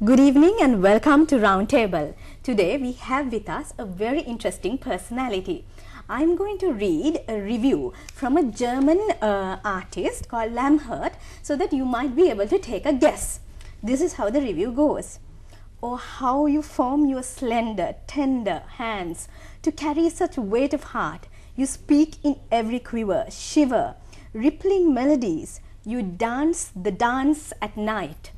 Good evening and welcome to Roundtable. Today we have with us a very interesting personality. I'm going to read a review from a German artist called Lamhert so that you might be able to take a guess. This is how the review goes. Oh, how you form your slender, tender hands to carry such weight of heart. You speak in every quiver, shiver, rippling melodies. You dance the dance at night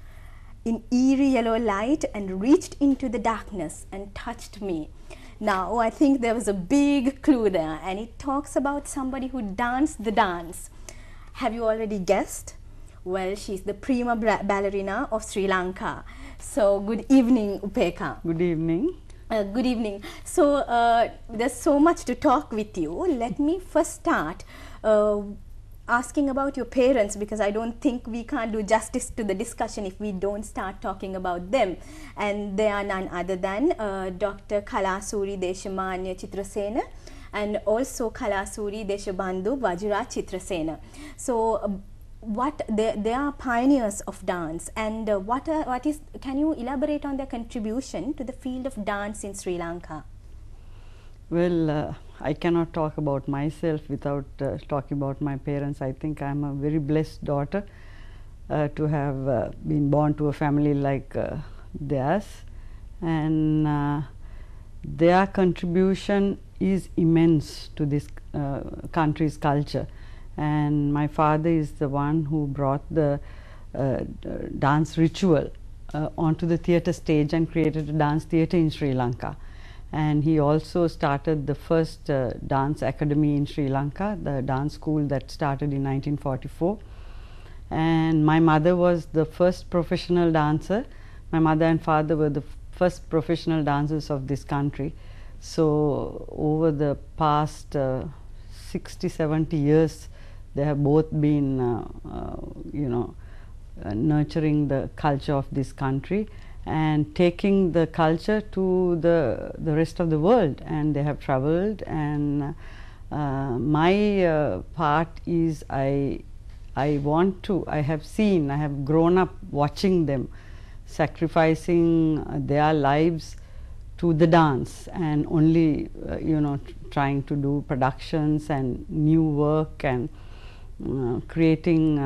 in eerie yellow light and reached into the darkness and touched me. Now, I think there was a big clue there, and it talks about somebody who danced the dance. Have you already guessed? Well, she's the prima ballerina of Sri Lanka. So, good evening, Upeka. Good evening. Good evening. So, there's so much to talk with you. Let me first start asking about your parents, because I don't think we can't do justice to the discussion if we don't start talking about them. And they are none other than Dr. Kalasuri Deepamala Chitrasena and also Kalasuri Deshabandhu Vajra Chitrasena. So they are pioneers of dance, and can you elaborate on their contribution to the field of dance in Sri Lanka? Well, I cannot talk about myself without talking about my parents. I think I am a very blessed daughter to have been born to a family like theirs, and their contribution is immense to this country's culture. And my father is the one who brought the dance ritual onto the theatre stage and created a dance theatre in Sri Lanka. And he also started the first dance academy in Sri Lanka, the dance school that started in 1944. And my mother was the first professional dancer. My mother and father were the first professional dancers of this country. So over the past 60-70 years, they have both been nurturing the culture of this country and taking the culture to the rest of the world, and they have traveled. And my part is I have grown up watching them sacrificing their lives to the dance, and only trying to do productions and new work and creating.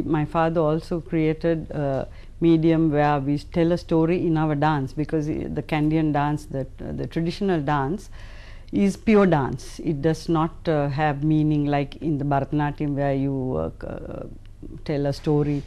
My father also created a medium where we tell a story in our dance, because the Kandyan dance, the traditional dance, is pure dance. It does not have meaning like in the Bharatanatyam, where you tell a story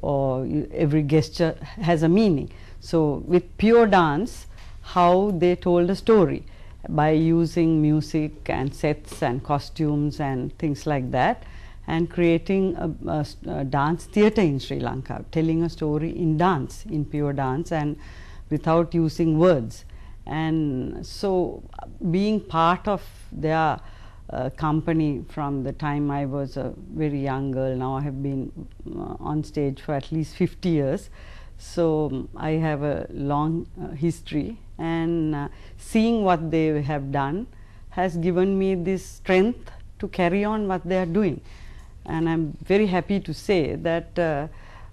or every gesture has a meaning. So with pure dance, how they told a story by using music and sets and costumes and things like that, and creating a dance theatre in Sri Lanka, telling a story in dance, in pure dance and without using words. And so being part of their company from the time I was a very young girl, now I have been on stage for at least 50 years. So I have a long history, and seeing what they have done has given me this strength to carry on what they are doing. And I'm very happy to say that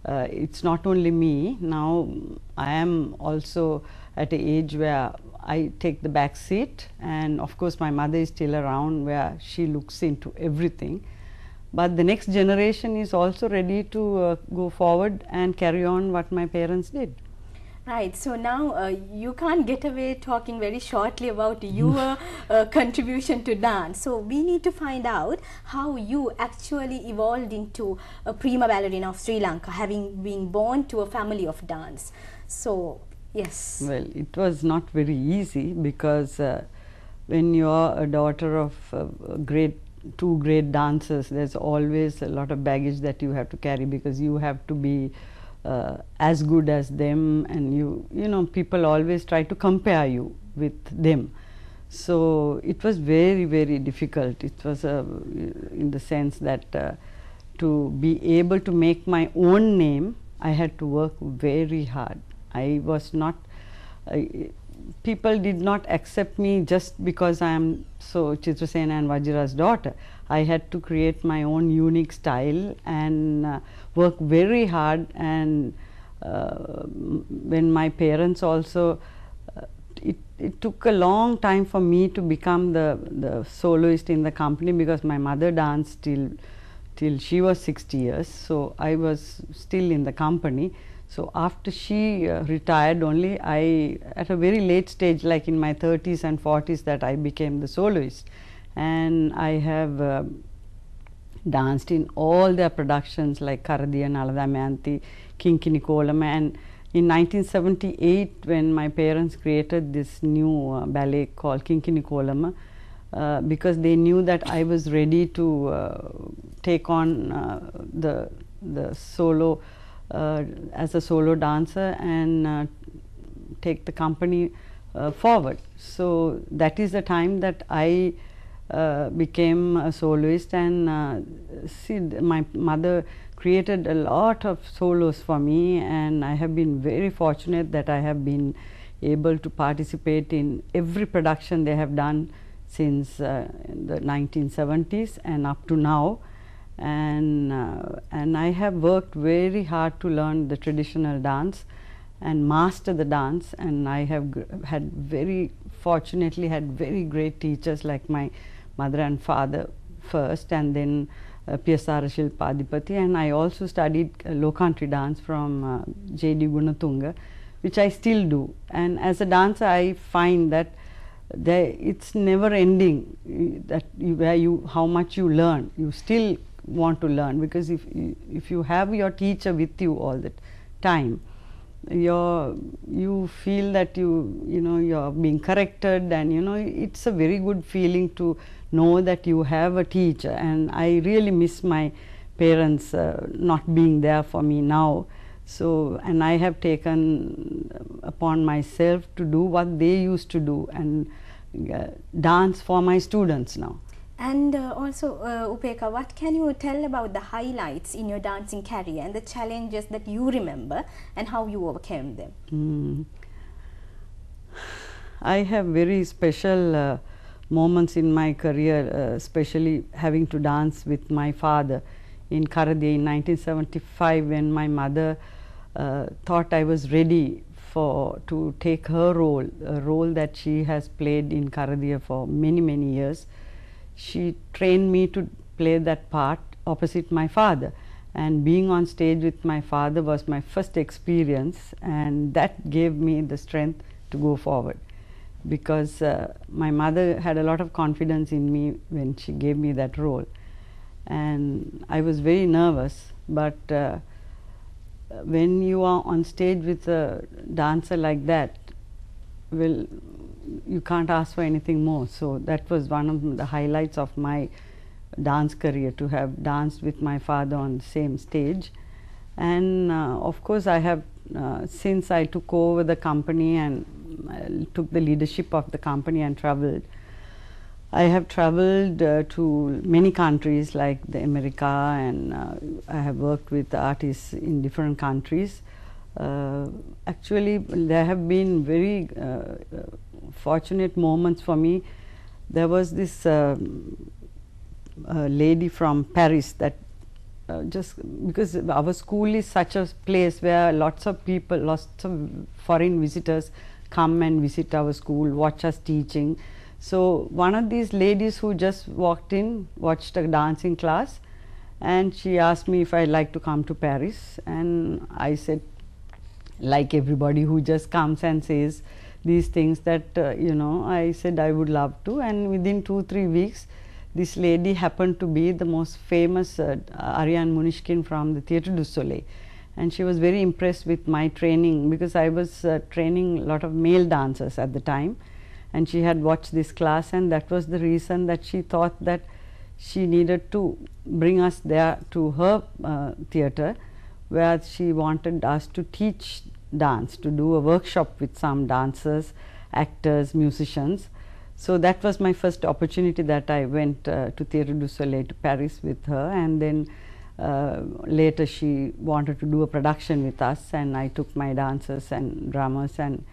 it's not only me. Now I am also at an age where I take the back seat, and of course my mother is still around, where she looks into everything. But the next generation is also ready to go forward and carry on what my parents did. Right. So now you can't get away talking very shortly about your contribution to dance. So we need to find out how you actually evolved into a prima ballerina of Sri Lanka, having been born to a family of dance. So yes. Well, it was not very easy, because when you are a daughter of two great dancers, there's always a lot of baggage that you have to carry, because you have to be as good as them, and people always try to compare you with them. So it was very, very difficult. It was in the sense that to be able to make my own name, I had to work very hard. I was not people did not accept me just because I am so Chitrasena and Vajra's daughter. I had to create my own unique style and work very hard and when my parents also, it took a long time for me to become the soloist in the company, because my mother danced till she was 60 years, so I was still in the company. So after she retired only, I at a very late stage, like in my 30s and 40s, that I became the soloist, and I have danced in all their productions like Karadiya Naladamayanthi, Kinkini Kolama, and in 1978 when my parents created this new ballet called Kinkini Kolama, because they knew that I was ready to take on the solo as a solo dancer and take the company forward. So that is the time that I became a soloist, and see, my mother created a lot of solos for me, and I have been very fortunate that I have been able to participate in every production they have done since the 1970s and up to now. And I have worked very hard to learn the traditional dance and master the dance, and I have had very fortunately had very great teachers like my mother and father first, and then Piyasara Shilpadipati, and I also studied low country dance from J.D. Gunatunga, which I still do. And as a dancer, I find that it's never ending, that how much you learn, you still want to learn, because if you have your teacher with you all the time, you feel that you're being corrected, and it's a very good feeling to know that you have a teacher. And I really miss my parents not being there for me now. So, and I have taken upon myself to do what they used to do, and dance for my students now. And also, Upeka, what can you tell about the highlights in your dancing career and the challenges that you remember and how you overcame them? I have very special moments in my career, especially having to dance with my father in Karadiya in 1975, when my mother thought I was ready to take her role, a role that she has played in Karadiya for many, many years. She trained me to play that part opposite my father, and being on stage with my father was my first experience, and that gave me the strength to go forward, because my mother had a lot of confidence in me when she gave me that role, and I was very nervous, but when you are on stage with a dancer like that, well, you can't ask for anything more. So that was one of the highlights of my dance career, to have danced with my father on the same stage. And of course, I have since I took over the company and took the leadership of the company and traveled, I have traveled to many countries like the America, and I have worked with artists in different countries. Actually, there have been very fortunate moments for me. There was this lady from Paris that just because our school is such a place where lots of people, lots of foreign visitors come and visit our school, watch us teaching. So one of these ladies who just walked in, watched a dancing class, and she asked me if I'd like to come to Paris, and I said, like everybody who just comes and says these things, that I said I would love to. And within 2-3 weeks, this lady happened to be the most famous Ariane Munishkin from the Theatre du Soleil, and she was very impressed with my training, because I was training a lot of male dancers at the time, and she had watched this class, and that was the reason that she thought that she needed to bring us there to her theatre, where she wanted us to teach dance, to do a workshop with some dancers, actors, musicians. So that was my first opportunity, that I went to Theatre du Soleil to Paris with her, and then later she wanted to do a production with us, and I took my dancers and drummers, and